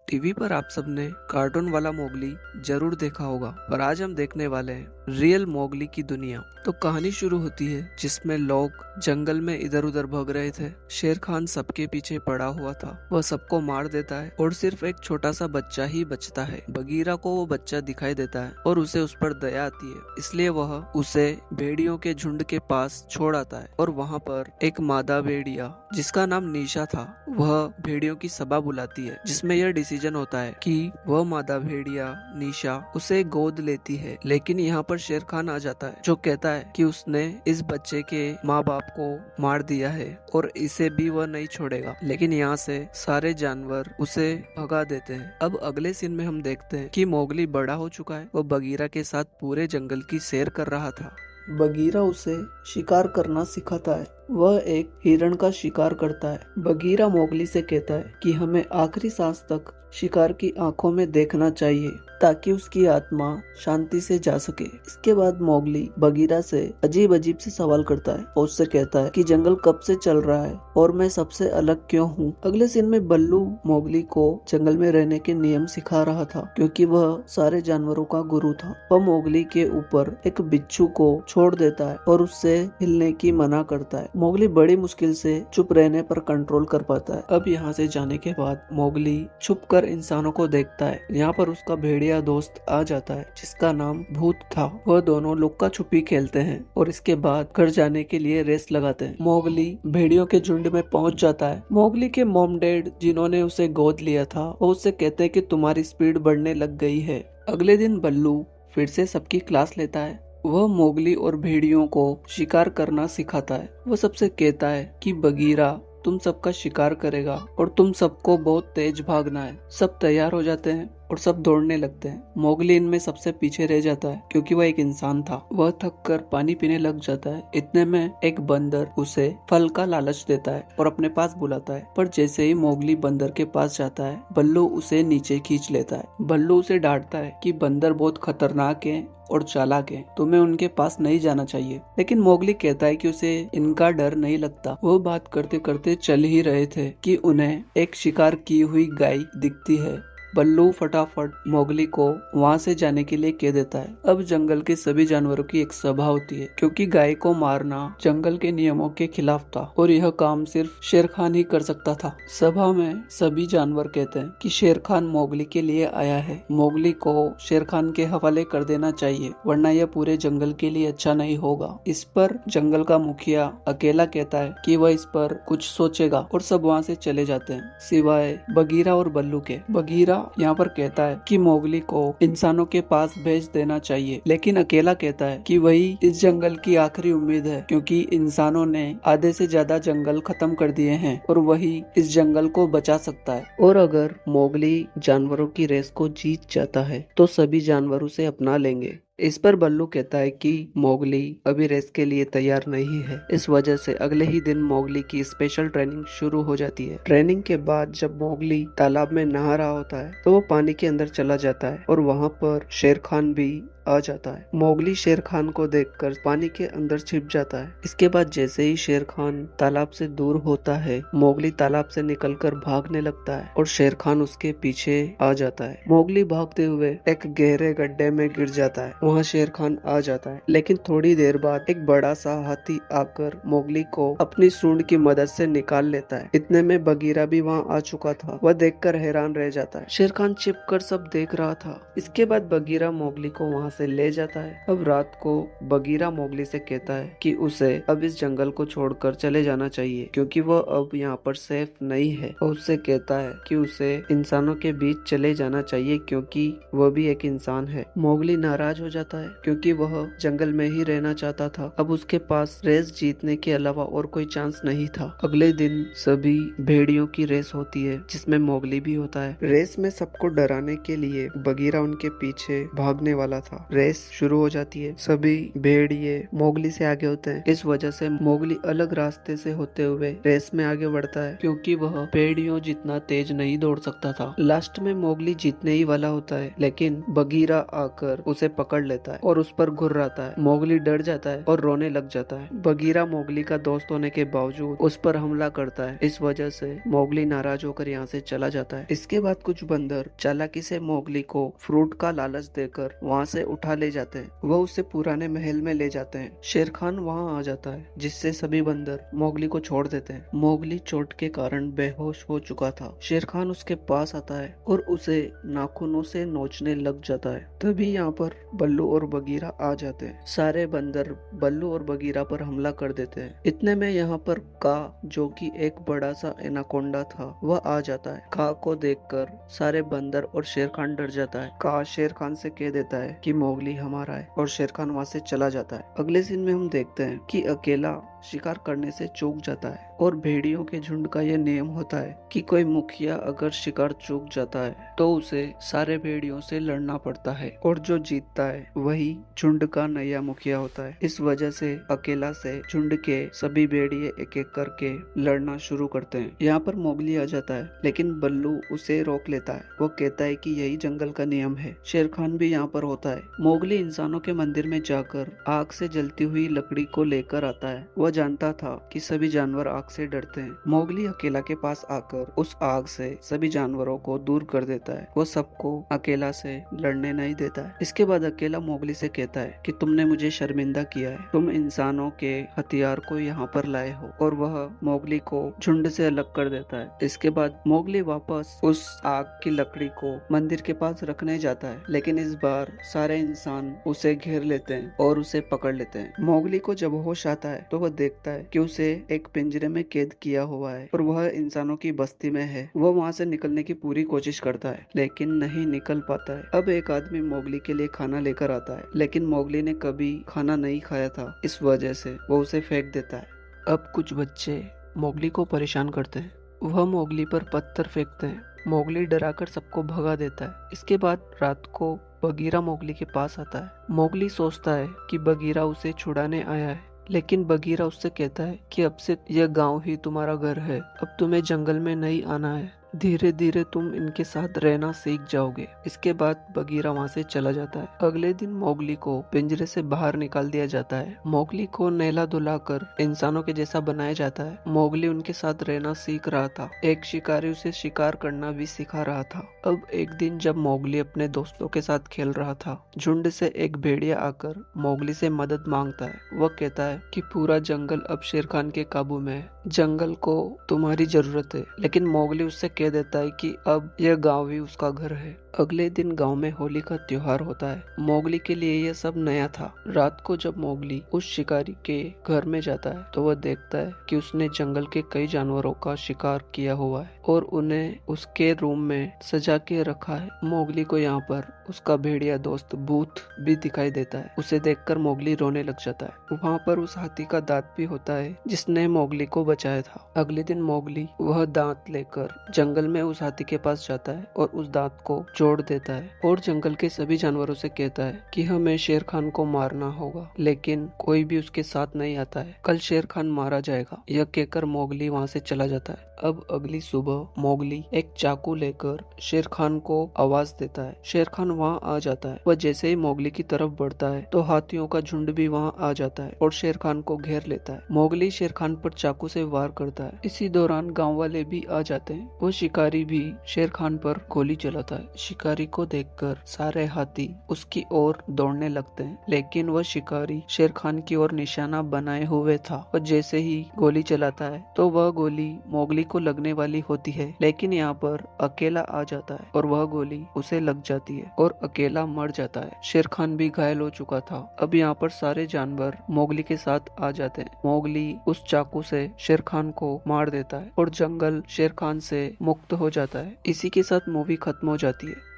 TV पर आप सबने कार्टून वाला मोगली जरूर देखा होगा, पर आज हम देखने वाले हैं रियल मोगली की दुनिया। तो कहानी शुरू होती है जिसमें लोग जंगल में इधर उधर भाग रहे थे। शेर खान सबके पीछे पड़ा हुआ था। वह सबको मार देता है और सिर्फ एक छोटा सा बच्चा ही बचता है। बगीरा को वो बच्चा दिखाई देता है और उसे उस पर दया आती है, इसलिए वह उसे भेड़ियों के झुंड के पास छोड़ आता है। और वहाँ पर एक मादा भेड़िया जिसका नाम निशा था, वह भेड़ियों की सभा बुलाती है जिसमें यह डिसीजन होता है कि वह मादा भेड़िया निशा उसे गोद लेती है। लेकिन यहाँ पर शेर खान आ जाता है जो कहता है कि उसने इस बच्चे के माँ बाप को मार दिया है और इसे भी वह नहीं छोड़ेगा। लेकिन यहाँ से सारे जानवर उसे भगा देते हैं। अब अगले सीन में हम देखते हैं कि मोगली बड़ा हो चुका है। वह बगीरा के साथ पूरे जंगल की सैर कर रहा था। बगीरा उसे शिकार करना सिखाता है। वह एक हिरण का शिकार करता है। बगीरा मोगली से कहता है कि हमें आखिरी सांस तक शिकार की आंखों में देखना चाहिए ताकि उसकी आत्मा शांति से जा सके। इसके बाद मोगली बगीरा से अजीब अजीब से सवाल करता है और उससे कहता है कि जंगल कब से चल रहा है और मैं सबसे अलग क्यों हूँ। अगले सीन में बल्लू मोगली को जंगल में रहने के नियम सिखा रहा था क्योंकि वह सारे जानवरों का गुरु था। वह मोगली के ऊपर एक बिच्छू को छोड़ देता है और उससे हिलने की मना करता है। मोगली बड़ी मुश्किल से चुप रहने पर कंट्रोल कर पाता है। अब यहाँ से जाने के बाद मोगली छुप कर इंसानों को देखता है। यहाँ पर उसका भेड़िया दोस्त आ जाता है जिसका नाम भूत था। वह दोनों लुक्का छुपी खेलते हैं और इसके बाद घर जाने के लिए रेस लगाते हैं। मोगली भेड़ियों के झुंड में पहुंच जाता है। मोगली के मॉम डैड जिन्होंने उसे गोद लिया था वो उससे कहते हैं कि तुम्हारी स्पीड बढ़ने लग गई है। अगले दिन बल्लू फिर से सबकी क्लास लेता है। वह मोगली और भेड़ियों को शिकार करना सिखाता है। वह सबसे कहता है कि बगीरा तुम सबका शिकार करेगा और तुम सबको बहुत तेज भागना है। सब तैयार हो जाते हैं और सब दौड़ने लगते हैं। मोगली इनमें सबसे पीछे रह जाता है क्योंकि वह एक इंसान था। वह थक कर पानी पीने लग जाता है। इतने में एक बंदर उसे फल का लालच देता है और अपने पास बुलाता है, पर जैसे ही मोगली बंदर के पास जाता है बल्लू उसे नीचे खींच लेता है। बल्लू उसे डांटता है कि बंदर बहुत खतरनाक है और चालाक है, तुम्हें उनके पास नहीं जाना चाहिए। लेकिन मोगली कहता है कि उसे इनका डर नहीं लगता। वो बात करते करते चल ही रहे थे कि उन्हें एक शिकार की हुई गाय दिखती है। बल्लू फटाफट मोगली को वहाँ से जाने के लिए कह देता है। अब जंगल के सभी जानवरों की एक सभा होती है क्योंकि गाय को मारना जंगल के नियमों के खिलाफ था और यह काम सिर्फ शेर खान ही कर सकता था। सभा में सभी जानवर कहते हैं कि शेर खान मोगली के लिए आया है। मोगली को शेर खान के हवाले कर देना चाहिए वरना यह पूरे जंगल के लिए अच्छा नहीं होगा। इस पर जंगल का मुखिया अकेला कहता है कि वह इस पर कुछ सोचेगा और सब वहाँ से चले जाते हैं सिवाय बगीरा और बल्लू के। बगीरा यहाँ पर कहता है कि मोगली को इंसानों के पास भेज देना चाहिए, लेकिन अकेला कहता है कि वही इस जंगल की आखिरी उम्मीद है क्योंकि इंसानों ने आधे से ज्यादा जंगल खत्म कर दिए हैं और वही इस जंगल को बचा सकता है। और अगर मोगली जानवरों की रेस को जीत जाता है तो सभी जानवर उसे अपना लेंगे। इस पर बल्लू कहता है कि मोगली अभी रेस के लिए तैयार नहीं है। इस वजह से अगले ही दिन मोगली की स्पेशल ट्रेनिंग शुरू हो जाती है। ट्रेनिंग के बाद जब मोगली तालाब में नहा रहा होता है तो वो पानी के अंदर चला जाता है और वहाँ पर शेर खान भी आ जाता है। मोगली शेर खान को देखकर पानी के अंदर छिप जाता है। इसके बाद जैसे ही शेर खान तालाब से दूर होता है मोगली तालाब से निकलकर भागने लगता है और शेर खान उसके पीछे आ जाता है। मोगली भागते हुए एक गहरे गड्ढे में गिर जाता है। वहाँ शेर खान आ जाता है, लेकिन थोड़ी देर बाद एक बड़ा सा हाथी आकर मोगली को अपनी सूंड की मदद से निकाल लेता है। इतने में बगीरा भी वहाँ आ चुका था। वह देखकर हैरान रह जाता है। शेर खान छिप कर सब देख रहा था। इसके बाद बगीरा मोगली को वहाँ से ले जाता है। अब रात को बगीरा मोगली से कहता है कि उसे अब इस जंगल को छोड़कर चले जाना चाहिए क्योंकि वह अब यहाँ पर सेफ नहीं है। और उससे कहता है कि उसे इंसानों के बीच चले जाना चाहिए क्योंकि वह भी एक इंसान है। मोगली नाराज हो जाता है क्योंकि वह जंगल में ही रहना चाहता था। अब उसके पास रेस जीतने के अलावा और कोई चांस नहीं था। अगले दिन सभी भेड़ियों की रेस होती है जिसमें मोगली भी होता है। रेस में सबको डराने के लिए बगीरा उनके पीछे भागने वाला था। रेस शुरू हो जाती है। सभी भेड़िए मोगली से आगे होते हैं। इस वजह से मोगली अलग रास्ते से होते हुए रेस में आगे बढ़ता है, क्योंकि वह भेड़ियों जितना तेज नहीं दौड़ सकता था। लास्ट में मोगली जीतने ही वाला होता है, लेकिन बगीरा आकर उसे पकड़ लेता है और उस पर घुर्राता है। मोगली डर जाता है और रोने लग जाता है। बगीरा मोगली का दोस्त होने के बावजूद उस पर हमला करता है। इस वजह से मोगली नाराज होकर यहाँ से चला जाता है। इसके बाद कुछ बंदर चालाकी से मोगली को फ्रूट का लालच देकर वहाँ से उठा ले जाते हैं। वह उसे पुराने महल में ले जाते हैं। शेर खान वहाँ आ जाता है, जिससे सभी बंदर मोगली को छोड़ देते हैं। मोगली चोट के कारण बेहोश हो चुका था। शेर खान उसके पास आता है और उसे नाखूनों से नोचने लग जाता है। तभी यहाँ पर बल्लू और बगीरा आ जाते हैं। सारे बंदर बल्लू और बगीरा पर हमला कर देते हैं। इतने में यहाँ पर का, जो कि एक बड़ा सा एनाकोंडा था, वह आ जाता है। का को देखकर सारे बंदर और शेर खान डर जाता है। का शेर खान से कह देता है कि मोगली हमारा है और शेर खान वहाँ से चला जाता है। अगले सीन में हम देखते हैं कि अकेला शिकार करने से चूक जाता है और भेड़ियों के झुंड का यह नियम होता है कि कोई मुखिया अगर शिकार चूक जाता है तो उसे सारे भेड़ियों से लड़ना पड़ता है और जो जीतता है वही झुंड का नया मुखिया होता है। इस वजह से अकेला से झुंड के सभी भेड़िए एक एक करके लड़ना शुरू करते हैं। यहाँ पर मोगली आ जाता है, लेकिन बल्लू उसे रोक लेता है। वो कहता है कि यही जंगल का नियम है। शेर खान भी यहाँ पर होता है। मोगली इंसानों के मंदिर में जाकर आग से जलती हुई लकड़ी को लेकर आता है। वह जानता था कि सभी जानवर आग से डरते हैं। मोगली अकेला के पास आकर उस आग से सभी जानवरों को दूर कर देता है। वो सबको अकेला से लड़ने नहीं देता है। इसके बाद अकेला मोगली से कहता है कि तुमने मुझे शर्मिंदा किया है। तुम इंसानों के हथियार को यहाँ पर लाए हो, और वह मोगली को झुंड से अलग कर देता है। इसके बाद मोगली वापस उस आग की लकड़ी को मंदिर के पास रखने जाता है, लेकिन इस बार सारे इंसान उसे घेर लेते हैं और उसे पकड़ लेते हैं। मोगली को जब होश आता है तो वह देखता है कि उसे एक पिंजरे में कैद किया हुआ है और वह इंसानों की बस्ती में है। वह वहाँ से निकलने की पूरी कोशिश करता है, लेकिन नहीं निकल पाता है। अब एक आदमी मोगली के लिए खाना लेकर आता है, लेकिन मोगली ने कभी खाना नहीं खाया था। इस वजह से वो उसे फेंक देता है। अब कुछ बच्चे मोगली को परेशान करते हैं। वह मोगली पर पत्थर फेंकते हैं। मोगली डराकर सबको भगा देता है। इसके बाद रात को बगीरा मोगली के पास आता है। मोगली सोचता है कि बगीरा उसे छुड़ाने आया है, लेकिन बगीरा उससे कहता है कि अब से यह गांव ही तुम्हारा घर है। अब तुम्हें जंगल में नहीं आना है। धीरे धीरे तुम इनके साथ रहना सीख जाओगे। इसके बाद बगीरा वहाँ से चला जाता है। अगले दिन मोगली को पिंजरे से बाहर निकाल दिया जाता है। मोगली को नहला धुलाकर इंसानों के जैसा बनाया जाता है। मोगली उनके साथ रहना सीख रहा था। एक शिकारी उसे शिकार करना भी सिखा रहा था। अब एक दिन जब मोगली अपने दोस्तों के साथ खेल रहा था, झुंड से एक भेड़िया आकर मोगली से मदद मांगता है। वह कहता है कि पूरा जंगल अब शेर खान के काबू में है। जंगल को तुम्हारी जरूरत है। लेकिन मोगली उससे कह देता है कि अब यह गांव ही उसका घर है। अगले दिन गांव में होली का त्योहार होता है। मोगली के लिए यह सब नया था। रात को जब मोगली उस शिकारी के घर में जाता है तो वह देखता है कि उसने जंगल के कई जानवरों का शिकार किया हुआ है और उन्हें उसके रूम में सजा के रखा है। मोगली को यहाँ पर उसका भेड़िया दोस्त भूत भी दिखाई देता है। उसे देखकर मोगली रोने लग जाता है। वहाँ पर उस हाथी का दांत भी होता है जिसने मोगली को बचाया था। अगले दिन मोगली वह दांत लेकर जंगल में उस हाथी के पास जाता है और उस दांत को जोड़ देता है और जंगल के सभी जानवरों से कहता है कि हमें शेर खान को मारना होगा, लेकिन कोई भी उसके साथ नहीं आता है। कल शेर खान मारा जाएगा। यह कहकर मोगली वहाँ से चला जाता है। अब अगली सुबह मोगली एक चाकू लेकर शेर खान को आवाज देता है। शेर खान वहाँ आ जाता है। वह जैसे ही मोगली की तरफ बढ़ता है तो हाथियों का झुंड भी वहाँ आ जाता है और शेर खान को घेर लेता है। मोगली शेर खान पर चाकू से वार करता है। इसी दौरान गांव वाले भी आ जाते हैं। वो शिकारी भी शेर खान पर गोली चलाता है। शिकारी को देखकर सारे हाथी उसकी ओर दौड़ने लगते हैं, लेकिन वह शिकारी शेर खान की ओर निशाना बनाए हुए था और जैसे ही गोली चलाता है तो वह गोली मोगली को लगने वाली होती है, लेकिन यहाँ पर अकेला आ जाता है और वह गोली उसे लग जाती है और अकेला मर जाता है। शेर खान भी घायल हो चुका था। अब यहाँ पर सारे जानवर मोगली के साथ आ जाते हैं। मोगली उस चाकू से शेर खान को मार देता है और जंगल शेर खान से मुक्त हो जाता है। इसी के साथ मूवी खत्म हो जाती है।